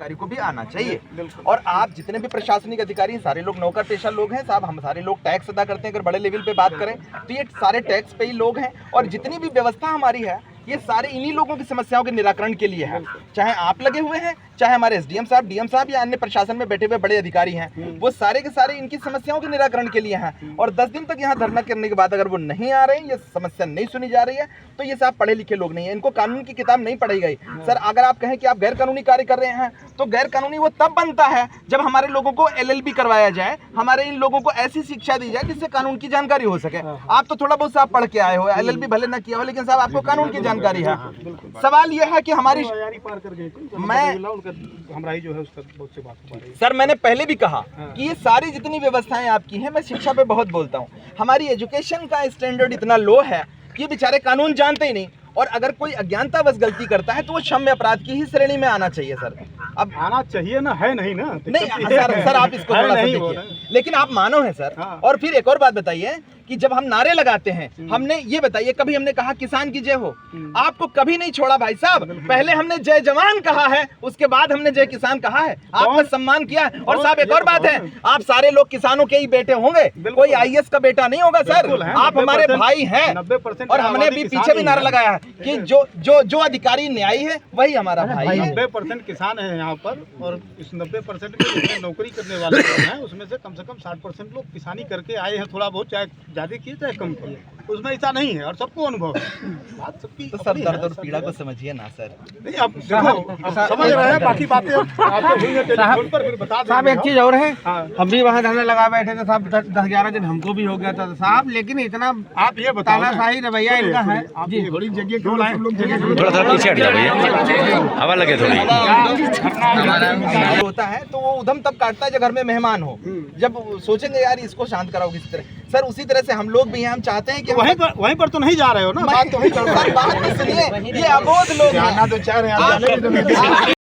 अधिकारी को भी आना चाहिए। और आप जितने भी प्रशासनिक अधिकारी हैं सारे लोग नौकर पेशा लोग हैं साहब, हम सारे लोग टैक्स अदा करते हैं। अगर बड़े लेवल पे बात करें तो ये सारे टैक्स पे ही लोग हैं, और जितनी भी व्यवस्था हमारी है ये सारे इन्हीं लोगों की समस्याओं के निराकरण के लिए है। चाहे आप लगे हुए हैं, चाहे हमारे एसडीएम साहब, डीएम साहब या अन्य प्रशासन में बैठे हुए बड़े अधिकारी हैं, वो सारे के सारे इनकी समस्याओं के निराकरण के लिए हैं। और 10 दिन तक यहाँ धरना करने के बाद अगर वो नहीं आ रहे हैं, ये समस्या नहीं सुनी जा रही है, तो ये साहब पढ़े लिखे लोग नहीं है, इनको कानून की किताब नहीं पढ़ी गई। सर अगर आप कहें कि आप गैर कानूनी कार्य कर रहे हैं, तो गैर कानूनी वो तब बनता है जब हमारे लोगों को LLB करवाया जाए, हमारे इन लोगों को ऐसी शिक्षा दी जाए जिससे कानून की जानकारी हो सके। आप तो थोड़ा बहुत साहब पढ़ के आए हो, LLB भले ना किया हो, लेकिन साहब आपको कानून की जानकारी है। सवाल यह है कि हमारी हमारा जो है उसका बहुत से बात हो रही है। सर मैंने पहले भी कहा कि ये सारी जितनी व्यवस्थाएं आपकी हैं, मैं शिक्षा पे बहुत बोलता हूं, हमारी एजुकेशन का स्टैंडर्ड इतना लो है कि बेचारे कानून जानते ही नहीं, और अगर कोई अज्ञानतावश गलती करता है तो वो क्षम्य अपराध की ही श्रेणी में आना चाहिए। सर अब आना चाहिए ना, है नहीं ना, नहीं सर आप इसको थोड़ा सा देखिए, लेकिन आप मानो हैं सर। और फिर एक और बात बताइए कि जब हम नारे लगाते हैं, हमने ये बताइए कभी हमने कहा किसान की जय हो? आपको कभी नहीं छोड़ा भाई साहब, पहले हमने जय जवान कहा है, उसके बाद हमने जय किसान कहा है, आपका सम्मान किया है। और साहब एक और बात है, आप सारे लोग किसानों के ही बेटे होंगे, कोई IAS का बेटा नहीं होगा सर, आप हमारे भाई हैं। और हमने भी पीछे भी नारा लगाया है कि जो अधिकारी न्यायी है वही हमारा भाई है। 90% किसान है यहाँ पर, और इस 90% में नौकरी करने वाले लोग हैं, उसमें से कम 60% लोग किसानी करके आए हैं, थोड़ा बहुत चाहे ज्यादा किए चाहे कम किए, उसमें ऐसा नहीं है, और सबको अनुभव है। बात सबकी तो सब दर्द और पीड़ा को समझिए ना सर। नहीं अब समझ रहे हैं, बाकी बातें आपको हुई हैं टेलीफोन पर, फिर बता देंगे। साहब एक चीज और है, हम भी वहाँ धरना लगा बैठे थे साहब, 10-11 दिन हमको भी हो गया था साहब, लेकिन इतना आप ये बताना तानाशाही रवैया इनका है जी। थोड़ी जगह क्यों लाए, थोड़ा सा पीछे हट जाओ भैया, हवा लगे थोड़ी। होता है तो वो उधम तब काटता है जब घर में मेहमान हो, जब सोचेंगे यार इसको शांत कराओ किसी तरह। सर उसी तरह से हम लोग भी हैं, हम चाहते हैं कि वहीं पर तो नहीं जा रहे हो ना, बात तो वहीं बात सुनिए, ये अबोध लोग हैं। जाना तो चाह रहे हैं, आप जाने भी तो नहीं।